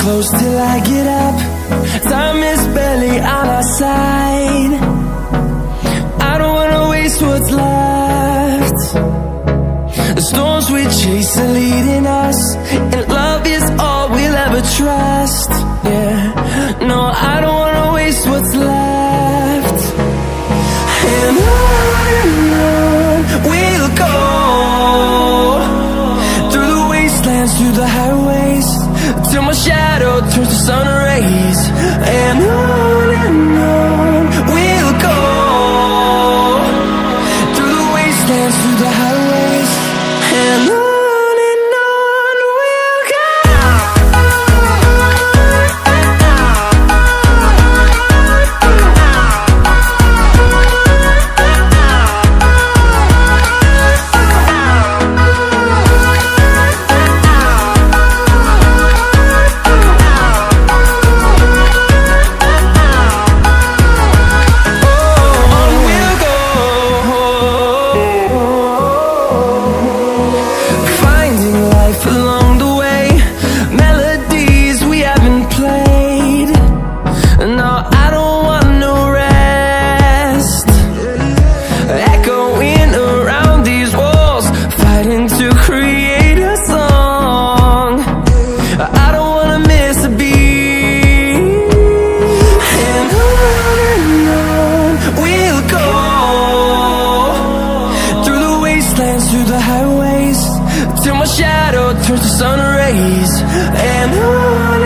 close till I get up. Time is barely on our side. I don't wanna waste what's left. The storms we chase are leading us, and love is all we'll ever trust. Yeah, no, I don't wanna waste what's left. And on we'll go, through the wastelands, through the highways, till my shadow turns to sun rays. And on we'll go, through the wastelands, through the highways, and on we'll go. Through the highways, till my shadow turns to sun rays. And on